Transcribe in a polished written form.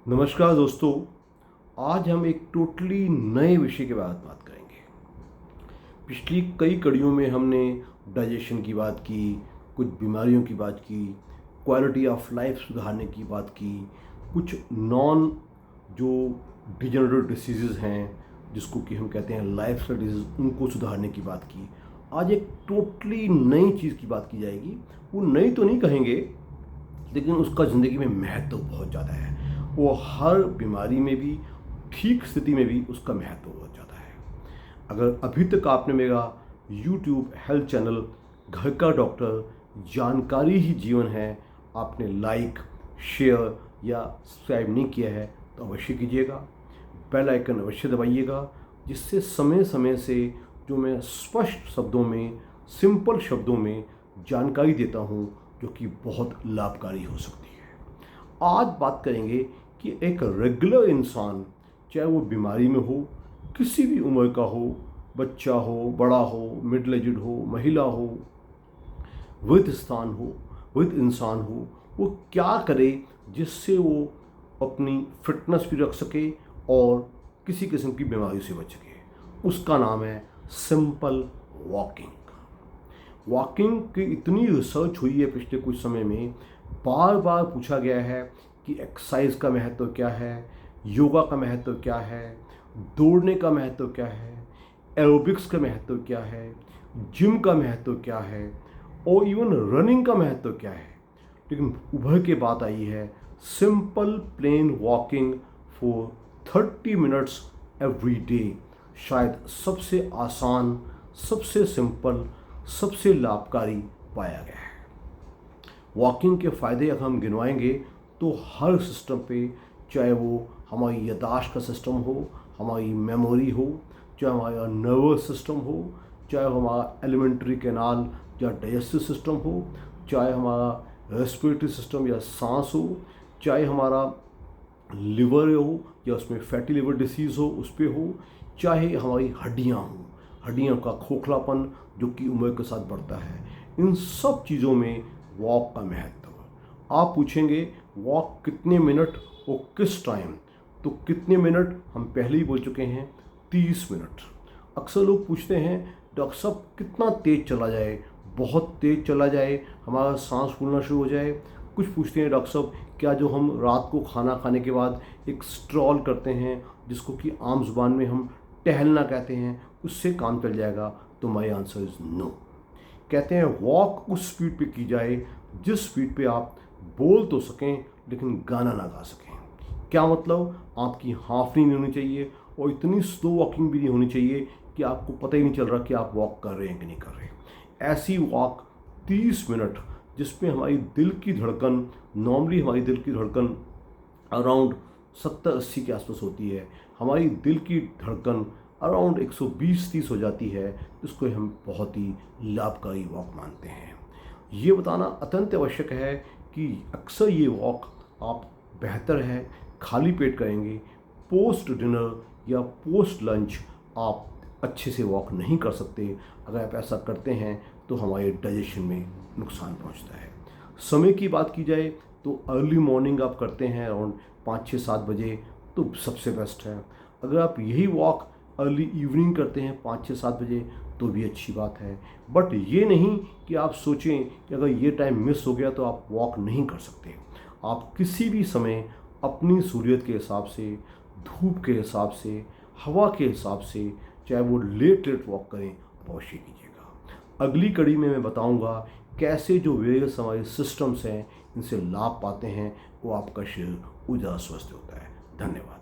नमस्कार दोस्तों। आज हम एक टोटली नए विषय के बाद बात करेंगे। पिछली कई कड़ियों में हमने डाइजेशन की बात की, कुछ बीमारियों की बात की, क्वालिटी ऑफ लाइफ सुधारने की बात की, कुछ नॉन जो डिजेनरेटिव डिसीज़ हैं जिसको कि हम कहते हैं लाइफस्टाइल डिजीज़, उनको सुधारने की बात की। आज एक टोटली नई चीज़ की बात की जाएगी। वो नई तो नहीं कहेंगे, लेकिन उसका ज़िंदगी में महत्व बहुत ज़्यादा है। वो हर बीमारी में भी, ठीक स्थिति में भी उसका महत्व बहुत ज़्यादा है। अगर अभी तक आपने मेरा यूट्यूब हेल्थ चैनल घर का डॉक्टर जानकारी ही जीवन है आपने लाइक, शेयर या सब्सक्राइब नहीं किया है तो अवश्य कीजिएगा। बेल आइकन अवश्य दबाइएगा, जिससे समय समय से जो मैं स्पष्ट शब्दों में, सिंपल शब्दों में जानकारी देता हूँ जो कि बहुत लाभकारी हो सकती है। आज बात करेंगे कि एक रेगुलर इंसान, चाहे वो बीमारी में हो, किसी भी उम्र का हो, बच्चा हो, बड़ा हो, मिडिल एजड हो, महिला हो, वृद्ध इंसान हो, वो क्या करे जिससे वो अपनी फिटनेस भी रख सके और किसी किस्म की बीमारी से बच सके। उसका नाम है सिंपल वॉकिंग। वॉकिंग की इतनी रिसर्च हुई है पिछले कुछ समय में, बार बार पूछा गया है कि एक्सरसाइज का महत्व क्या है, योगा का महत्व क्या है, दौड़ने का महत्व क्या है, एरोबिक्स का महत्व क्या है, जिम का महत्व क्या है और इवन रनिंग का महत्व क्या है। लेकिन उभर के बात आई है simple plain walking for 30 minutes every day. शायद सबसे आसान, सबसे सिंपल, सबसे लाभकारी पाया गया है। वॉकिंग के फ़ायदे अगर हम गिनवाएंगे तो हर सिस्टम पे, चाहे वो हमारी याददाश्त का सिस्टम हो, हमारी मेमोरी हो, चाहे हमारा नर्वस सिस्टम हो, चाहे हमारा एलिमेंट्री कैनाल या डाइजेस्टिव सिस्टम हो, चाहे हमारा रेस्पिरेटरी सिस्टम या सांस हो, चाहे हमारा लिवर हो या उसमें फैटी लिवर डिसीज़ हो उस पर हो, चाहे हमारी हड्डियाँ हों, हड्डियों का खोखलापन जो कि उम्र के साथ बढ़ता है, इन सब चीज़ों में वॉक का महत्व। आप पूछेंगे वॉक कितने मिनट और किस टाइम, तो कितने मिनट हम पहले ही बोल चुके हैं, 30 मिनट। अक्सर लोग पूछते हैं डॉक्टर साहब कितना तेज़ चला जाए, बहुत तेज़ चला जाए हमारा सांस फूलना शुरू हो जाए। कुछ पूछते हैं डॉक्टर साहब क्या जो हम रात को खाना खाने के बाद एक स्ट्रॉल करते हैं, जिसको कि आम जुबान में हम टहलना कहते हैं, उससे काम चल जाएगा? तो माय आंसर इज़ नो। कहते हैं वॉक उस स्पीड पे की जाए जिस स्पीड पे आप बोल तो सकें लेकिन गाना ना गा सकें। क्या मतलब? आपकी हाफनी नहीं होनी चाहिए और इतनी स्लो वॉकिंग भी नहीं होनी चाहिए कि आपको पता ही नहीं चल रहा कि आप वॉक कर रहे हैं कि नहीं कर रहे। ऐसी वॉक 30 मिनट जिसमें हमारी दिल की धड़कन, नॉर्मली हमारी दिल की धड़कन अराउंड 70-80 के आसपास होती है, हमारी दिल की धड़कन अराउंड 120-30 हो जाती है, इसको हम बहुत ही लाभकारी वॉक मानते हैं। ये बताना अत्यंत आवश्यक है कि अक्सर ये वॉक आप बेहतर है खाली पेट करेंगे। पोस्ट डिनर या पोस्ट लंच आप अच्छे से वॉक नहीं कर सकते। अगर आप ऐसा करते हैं तो हमारे डाइजेशन में नुकसान पहुंचता है। समय की बात की जाए तो अर्ली मॉर्निंग आप करते हैं अराउंड 5-6-7 बजे तो सबसे बेस्ट है। अगर आप यही वॉक अर्ली इवनिंग करते हैं 5-6-7 बजे तो भी अच्छी बात है। बट ये नहीं कि आप सोचें कि अगर ये टाइम मिस हो गया तो आप वॉक नहीं कर सकते। आप किसी भी समय अपनी सूर्यत के हिसाब से, धूप के हिसाब से, हवा के हिसाब से, चाहे वो लेट वॉक करें, अवश्य कीजिएगा। अगली कड़ी में मैं बताऊंगा कैसे जो वेरियस हमारे सिस्टम्स हैं इनसे लाभ पाते हैं, वो आपका शरीर ऊर्जा स्वस्थ होता है। धन्यवाद।